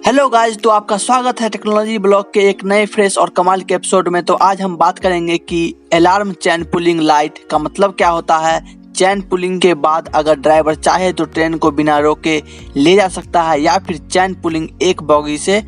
Hello guys, तो आपका स्वागत है टेक्नोलॉजी ब्लॉग के एक नए फ्रेश और कमाल के एपिसोड में। तो आज हम बात करेंगे कि अलार्म चैन पुलिंग लाइट का मतलब क्या होता है। चैन पुलिंग के बाद अगर ड्राइवर चाहे तो ट्रेन को बिना रोके ले जा सकता है, या फिर चैन पुलिंग एक बॉगी से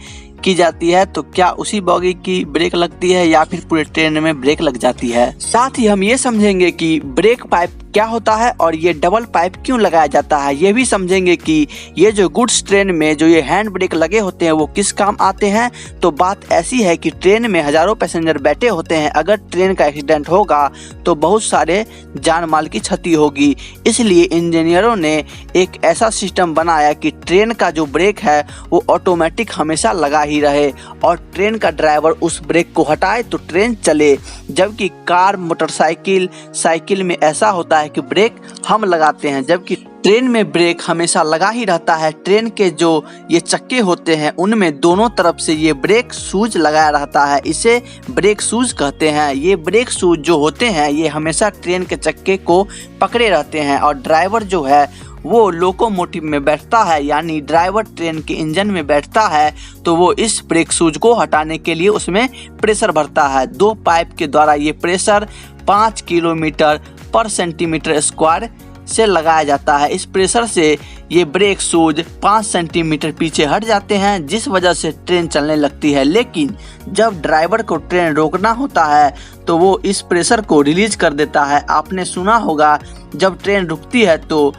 की जाती है तो क्या उसी बॉगी की ब्रेक लगती है या फिर पूरे ट्रेन में ब्रेक लग जाती है। साथ ही हम ये समझेंगे कि ब्रेक पाइप क्या होता है और ये डबल पाइप क्यों लगाया जाता है। ये भी समझेंगे कि ये जो गुड्स ट्रेन में जो ये हैंड ब्रेक लगे होते हैं वो किस काम आते हैं। तो बात ऐसी है कि ट्रेन में हजारों पैसेंजर बैठे होते हैं, अगर ट्रेन का एक्सीडेंट होगा तो बहुत सारे जान माल की क्षति होगी। इसलिए इंजीनियरों ने एक ऐसा सिस्टम बनाया कि ट्रेन का जो ब्रेक है वो ऑटोमेटिक हमेशा लगा ही रहे और ट्रेन का ड्राइवर उस ब्रेक को हटाए तो ट्रेन चले। जबकि कार, मोटरसाइकिल, साइकिल में ऐसा होता है कि ब्रेक हम लगाते हैं, जबकि ट्रेन में ब्रेक हमेशा लगा ही रहता है। ट्रेन के जो ये चक्के होते हैं उनमें दोनों तरफ से ये ब्रेक शूज लगाया रहता है, इसे ब्रेक शूज कहते हैं। ये ब्रेक शूज जो होते हैं ये हमेशा ट्रेन के चक्के को पकड़े रहते हैं और ड्राइवर जो है वो लोकोमोटिव में बैठता है, यानी ड्राइवर ट्रेन के इंजन में बैठता है तो वो इस ब्रेक शूज को हटाने के लिए उसमें प्रेशर भरता है। दो पाइप के द्वारा ये प्रेशर 5 किलोमीटर पर सेंटीमीटर स्क्वायर से लगाया जाता है। इस प्रेशर से ये ब्रेक शूज 5 सेंटीमीटर पीछे हट जाते हैं, जिस वजह से ट्रेन चलने लगती है। लेकिन जब ड्राइवर को ट्रेन रोकना होता है तो वो इस प्रेशर को रिलीज कर देता है। आपने सुना होगा जब ट्रेन रुकती है तो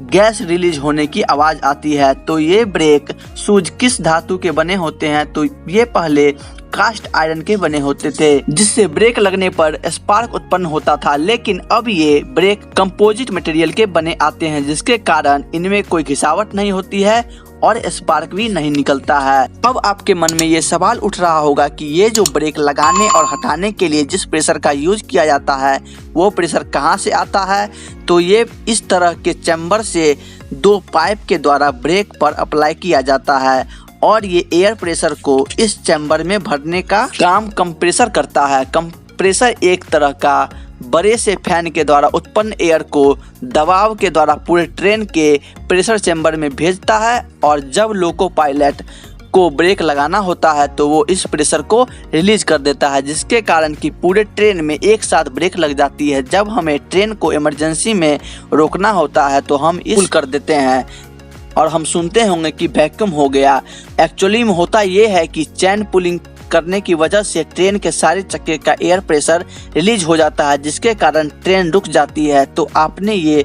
गैस रिलीज होने की आवाज आती है। तो ये ब्रेक शूज किस धातु के बने होते हैं, तो ये पहले कास्ट आयरन के बने होते थे, जिससे ब्रेक लगने पर स्पार्क उत्पन्न होता था। लेकिन अब ये ब्रेक कंपोजिट मटेरियल के बने आते हैं, जिसके कारण इनमें कोई घिसावट नहीं होती है और स्पार्क भी नहीं निकलता है। अब आपके मन में ये सवाल उठ रहा होगा कि ये जो ब्रेक लगाने और हटाने के लिए जिस प्रेशर का यूज किया जाता है वो प्रेशर कहाँ से आता है। तो ये इस तरह के चैम्बर से 2 पाइप के द्वारा ब्रेक पर अप्लाई किया जाता है और ये एयर प्रेशर को इस चैम्बर में भरने का काम कंप्रेसर करता है। कंप्रेसर एक तरह का बड़े से फैन के द्वारा उत्पन्न एयर को दबाव के द्वारा पूरे ट्रेन के प्रेशर चैम्बर में भेजता है और जब लोको पायलट को ब्रेक लगाना होता है तो वो इस प्रेशर को रिलीज कर देता है, जिसके कारण कि पूरे ट्रेन में एक साथ ब्रेक लग जाती है। जब हमें ट्रेन को इमरजेंसी में रोकना होता है तो हम इस कर देते हैं और हम सुनते होंगे कि वैक्यूम हो गया। एक्चुअली में होता ये है कि चैन पुलिंग करने की वजह से ट्रेन के सारे चक्के का एयर प्रेशर रिलीज हो जाता है, जिसके कारण ट्रेन रुक जाती है। तो आपने ये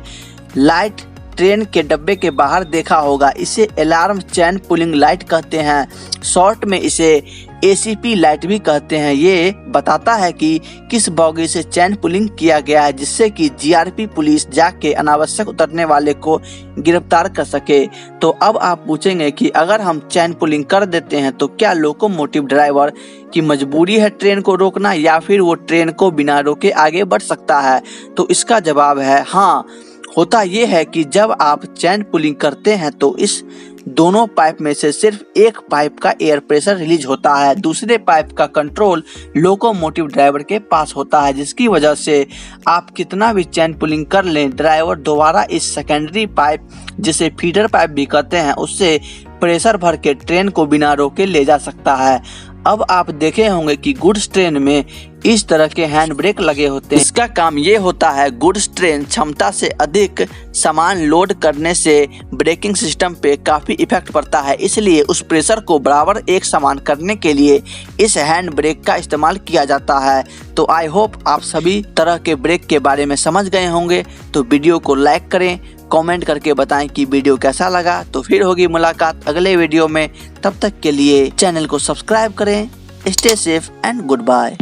लाइट ट्रेन के डब्बे के बाहर देखा होगा, इसे अलार्म चैन पुलिंग लाइट कहते हैं। शॉर्ट में इसे ACP लाइट भी कहते हैं। ये बताता है कि किस बॉगी से चैन पुलिंग किया गया है, जिससे कि GRP पुलिस जाके अनावश्यक उतरने वाले को गिरफ्तार कर सके। तो अब आप पूछेंगे कि अगर हम चैन पुलिंग कर देते हैं तो क्या लोकोमोटिव ड्राइवर की मजबूरी है ट्रेन को रोकना, या फिर वो ट्रेन को बिना रोके आगे बढ़ सकता है। तो इसका जवाब है हाँ। होता ये है कि जब आप चैन पुलिंग करते हैं तो इस दोनों पाइप में से सिर्फ एक पाइप का एयर प्रेशर रिलीज होता है, दूसरे पाइप का कंट्रोल लोकोमोटिव ड्राइवर के पास होता है, जिसकी वजह से आप कितना भी चैन पुलिंग कर लें, ड्राइवर दोबारा इस सेकेंडरी पाइप जिसे फीडर पाइप भी कहते हैं उससे प्रेशर भर के ट्रेन को बिना रोके ले जा सकता है। अब आप देखे होंगे कि गुड्स ट्रेन में इस तरह के हैंड ब्रेक लगे होते हैं। इसका काम ये होता है, गुड्स ट्रेन क्षमता से अधिक सामान लोड करने से ब्रेकिंग सिस्टम पे काफ़ी इफेक्ट पड़ता है, इसलिए उस प्रेशर को बराबर एक समान करने के लिए इस हैंड ब्रेक का इस्तेमाल किया जाता है। तो आई होप आप सभी तरह के ब्रेक के बारे में समझ गए होंगे। तो वीडियो को लाइक करें, कमेंट करके बताएं कि वीडियो कैसा लगा। तो फिर होगी मुलाकात अगले वीडियो में, तब तक के लिए चैनल को सब्सक्राइब करें। Stay safe and good bye.